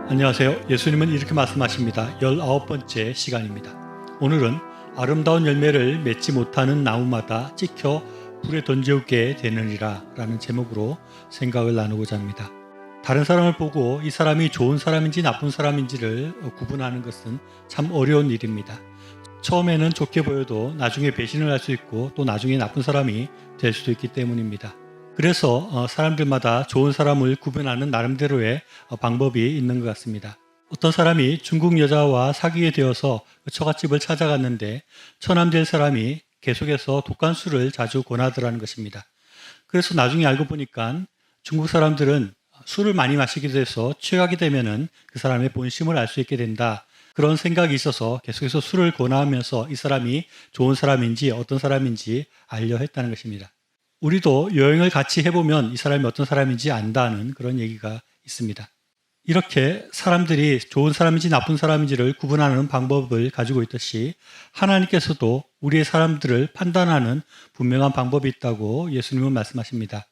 안녕하세요. 예수님은 이렇게 말씀하십니다. 19번째 시간입니다. 오늘은 아름다운 열매를 맺지 못하는 나무마다 찍혀 불에 던져오게 되느니라 라는 제목으로 생각을 나누고자 합니다. 다른 사람을 보고 이 사람이 좋은 사람인지 나쁜 사람인지를 구분하는 것은 참 어려운 일입니다. 처음에는 좋게 보여도 나중에 배신을 할 수 있고 또 나중에 나쁜 사람이 될 수도 있기 때문입니다. 그래서 사람들마다 좋은 사람을 구분하는 나름대로의 방법이 있는 것 같습니다. 어떤 사람이 중국 여자와 사귀게 되어서 처갓집을 찾아갔는데 처남될 사람이 계속해서 독한 술을 자주 권하더라는 것입니다. 그래서 나중에 알고 보니까 중국 사람들은 술을 많이 마시게 돼서 취하게 되면은 그 사람의 본심을 알 수 있게 된다. 그런 생각이 있어서 계속해서 술을 권하면서 이 사람이 좋은 사람인지 어떤 사람인지 알려 했다는 것입니다. 우리도 여행을 같이 해보면 이 사람이 어떤 사람인지 안다는 그런 얘기가 있습니다. 이렇게 사람들이 좋은 사람인지 나쁜 사람인지를 구분하는 방법을 가지고 있듯이 하나님께서도 우리의 사람들을 판단하는 분명한 방법이 있다고 예수님은 말씀하십니다.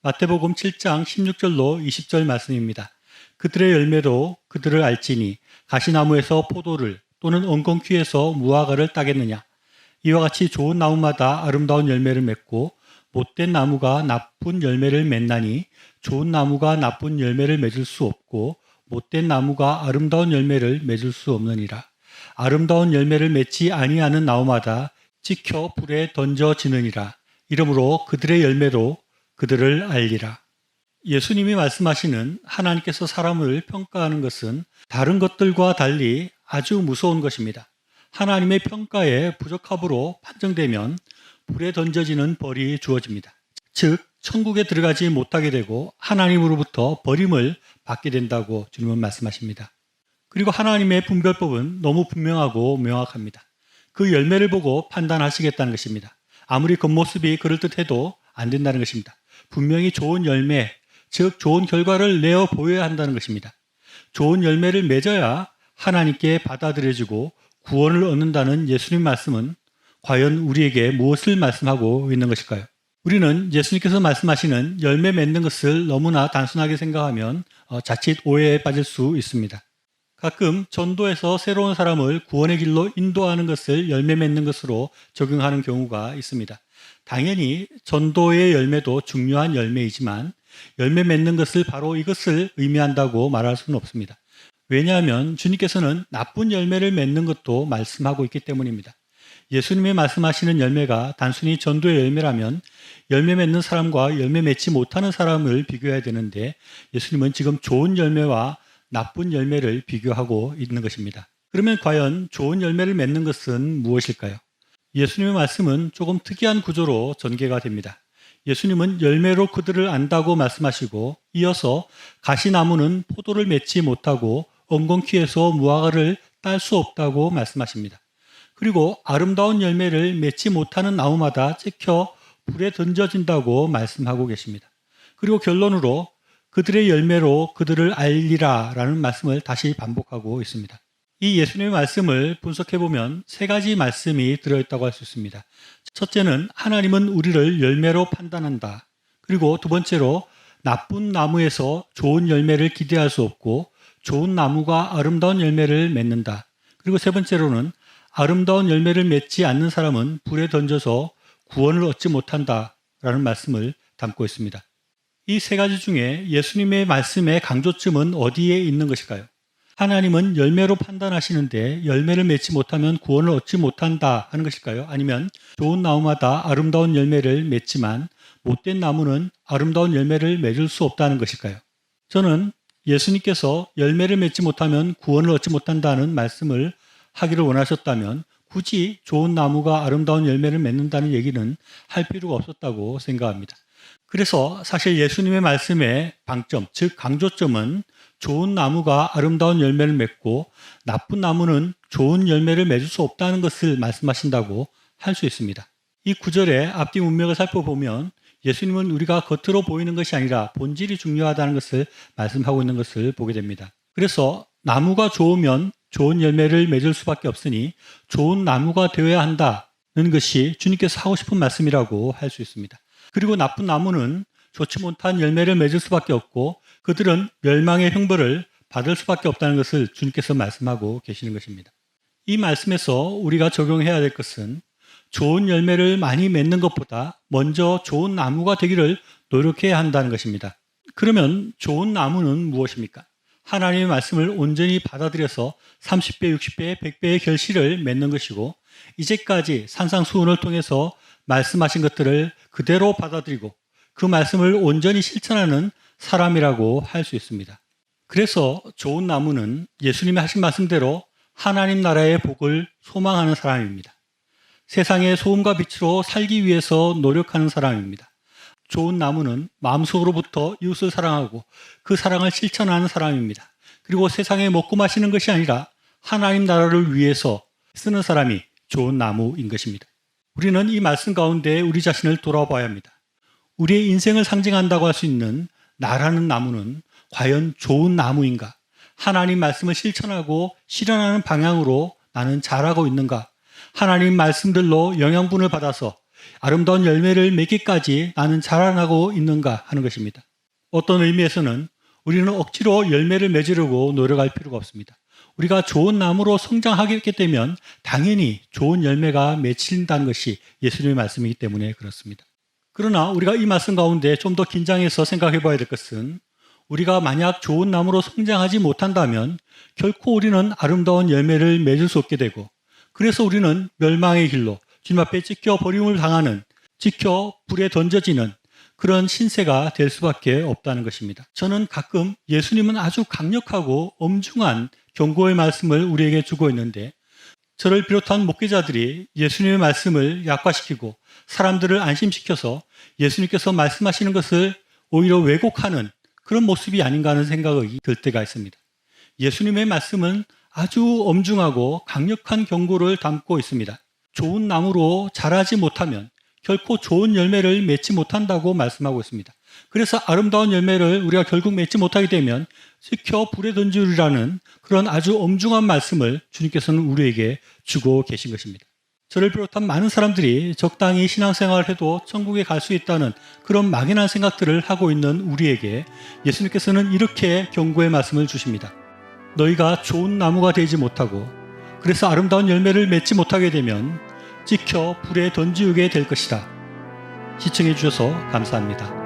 마태복음 7장 16절로 20절 말씀입니다. 그들의 열매로 그들을 알지니 가시나무에서 포도를 또는 엉겅퀴에서 무화과를 따겠느냐. 이와 같이 좋은 나무마다 아름다운 열매를 맺고 못된 나무가 나쁜 열매를 맺나니 좋은 나무가 나쁜 열매를 맺을 수 없고 못된 나무가 아름다운 열매를 맺을 수 없느니라. 아름다운 열매를 맺지 아니하는 나무마다 찍혀 불에 던져지느니라. 이러므로 그들의 열매로 그들을 알리라. 예수님이 말씀하시는 하나님께서 사람을 평가하는 것은 다른 것들과 달리 아주 무서운 것입니다. 하나님의 평가에 부적합으로 판정되면 불에 던져지는 벌이 주어집니다. 즉 천국에 들어가지 못하게 되고 하나님으로부터 버림을 받게 된다고 주님은 말씀하십니다. 그리고 하나님의 분별법은 너무 분명하고 명확합니다. 그 열매를 보고 판단하시겠다는 것입니다. 아무리 겉모습이 그럴듯해도 안 된다는 것입니다. 분명히 좋은 열매, 즉 좋은 결과를 내어 보여야 한다는 것입니다. 좋은 열매를 맺어야 하나님께 받아들여지고 구원을 얻는다는 예수님 말씀은 과연 우리에게 무엇을 말씀하고 있는 것일까요? 우리는 예수님께서 말씀하시는 열매 맺는 것을 너무나 단순하게 생각하면 자칫 오해에 빠질 수 있습니다. 가끔 전도에서 새로운 사람을 구원의 길로 인도하는 것을 열매 맺는 것으로 적용하는 경우가 있습니다. 당연히 전도의 열매도 중요한 열매이지만 열매 맺는 것을 바로 이것을 의미한다고 말할 수는 없습니다. 왜냐하면 주님께서는 나쁜 열매를 맺는 것도 말씀하고 있기 때문입니다. 예수님이 말씀하시는 열매가 단순히 전도의 열매라면 열매 맺는 사람과 열매 맺지 못하는 사람을 비교해야 되는데 예수님은 지금 좋은 열매와 나쁜 열매를 비교하고 있는 것입니다. 그러면 과연 좋은 열매를 맺는 것은 무엇일까요? 예수님의 말씀은 조금 특이한 구조로 전개가 됩니다. 예수님은 열매로 그들을 안다고 말씀하시고 이어서 가시나무는 포도를 맺지 못하고 엉겅퀴에서 무화과를 딸 수 없다고 말씀하십니다. 그리고 아름다운 열매를 맺지 못하는 나무마다 찍혀 불에 던져진다고 말씀하고 계십니다. 그리고 결론으로 그들의 열매로 그들을 알리라 라는 말씀을 다시 반복하고 있습니다. 이 예수님의 말씀을 분석해보면 세 가지 말씀이 들어있다고 할 수 있습니다. 첫째는 하나님은 우리를 열매로 판단한다. 그리고 두 번째로 나쁜 나무에서 좋은 열매를 기대할 수 없고 좋은 나무가 아름다운 열매를 맺는다. 그리고 세 번째로는 아름다운 열매를 맺지 않는 사람은 불에 던져서 구원을 얻지 못한다라는 말씀을 담고 있습니다. 이 세 가지 중에 예수님의 말씀의 강조점은 어디에 있는 것일까요? 하나님은 열매로 판단하시는데 열매를 맺지 못하면 구원을 얻지 못한다 하는 것일까요? 아니면 좋은 나무마다 아름다운 열매를 맺지만 못된 나무는 아름다운 열매를 맺을 수 없다는 것일까요? 저는 예수님께서 열매를 맺지 못하면 구원을 얻지 못한다는 말씀을 하기를 원하셨다면 굳이 좋은 나무가 아름다운 열매를 맺는다는 얘기는 할 필요가 없었다고 생각합니다. 그래서 사실 예수님의 말씀의 방점, 즉 강조점은 좋은 나무가 아름다운 열매를 맺고 나쁜 나무는 좋은 열매를 맺을 수 없다는 것을 말씀하신다고 할 수 있습니다. 이 구절의 앞뒤 문맥을 살펴보면 예수님은 우리가 겉으로 보이는 것이 아니라 본질이 중요하다는 것을 말씀하고 있는 것을 보게 됩니다. 그래서 나무가 좋으면 좋은 열매를 맺을 수밖에 없으니 좋은 나무가 되어야 한다는 것이 주님께서 하고 싶은 말씀이라고 할 수 있습니다. 그리고 나쁜 나무는 좋지 못한 열매를 맺을 수밖에 없고 그들은 멸망의 형벌을 받을 수밖에 없다는 것을 주님께서 말씀하고 계시는 것입니다. 이 말씀에서 우리가 적용해야 될 것은 좋은 열매를 많이 맺는 것보다 먼저 좋은 나무가 되기를 노력해야 한다는 것입니다. 그러면 좋은 나무는 무엇입니까? 하나님의 말씀을 온전히 받아들여서 30배, 60배, 100배의 결실을 맺는 것이고, 이제까지 산상수훈을 통해서 말씀하신 것들을 그대로 받아들이고 그 말씀을 온전히 실천하는 사람이라고 할 수 있습니다. 그래서 좋은 나무는 예수님이 하신 말씀대로 하나님 나라의 복을 소망하는 사람입니다. 세상의 소금과 빛으로 살기 위해서 노력하는 사람입니다. 좋은 나무는 마음속으로부터 이웃을 사랑하고 그 사랑을 실천하는 사람입니다. 그리고 세상에 먹고 마시는 것이 아니라 하나님 나라를 위해서 쓰는 사람이 좋은 나무인 것입니다. 우리는 이 말씀 가운데 우리 자신을 돌아봐야 합니다. 우리의 인생을 상징한다고 할 수 있는 나라는 나무는 과연 좋은 나무인가? 하나님 말씀을 실천하고 실현하는 방향으로 나는 자라고 있는가? 하나님 말씀들로 영양분을 받아서 아름다운 열매를 맺기까지 나는 자라나고 있는가 하는 것입니다. 어떤 의미에서는 우리는 억지로 열매를 맺으려고 노력할 필요가 없습니다. 우리가 좋은 나무로 성장하게 되면 당연히 좋은 열매가 맺힌다는 것이 예수님의 말씀이기 때문에 그렇습니다. 그러나 우리가 이 말씀 가운데 좀 더 긴장해서 생각해 봐야 될 것은, 우리가 만약 좋은 나무로 성장하지 못한다면 결코 우리는 아름다운 열매를 맺을 수 없게 되고, 그래서 우리는 멸망의 길로 주님 앞에 찢겨 버림을 당하는, 찢겨 불에 던져지는 그런 신세가 될 수밖에 없다는 것입니다. 저는 가끔 예수님은 아주 강력하고 엄중한 경고의 말씀을 우리에게 주고 있는데, 저를 비롯한 목회자들이 예수님의 말씀을 약화시키고 사람들을 안심시켜서 예수님께서 말씀하시는 것을 오히려 왜곡하는 그런 모습이 아닌가 하는 생각이 들 때가 있습니다. 예수님의 말씀은 아주 엄중하고 강력한 경고를 담고 있습니다. 좋은 나무로 자라지 못하면 결코 좋은 열매를 맺지 못한다고 말씀하고 있습니다. 그래서 아름다운 열매를 우리가 결국 맺지 못하게 되면 찢겨 불에 던지리라는 그런 아주 엄중한 말씀을 주님께서는 우리에게 주고 계신 것입니다. 저를 비롯한 많은 사람들이 적당히 신앙생활을 해도 천국에 갈 수 있다는 그런 막연한 생각들을 하고 있는 우리에게 예수님께서는 이렇게 경고의 말씀을 주십니다. 너희가 좋은 나무가 되지 못하고 그래서 아름다운 열매를 맺지 못하게 되면 찢겨 불에 던지우게 될 것이다. 시청해 주셔서 감사합니다.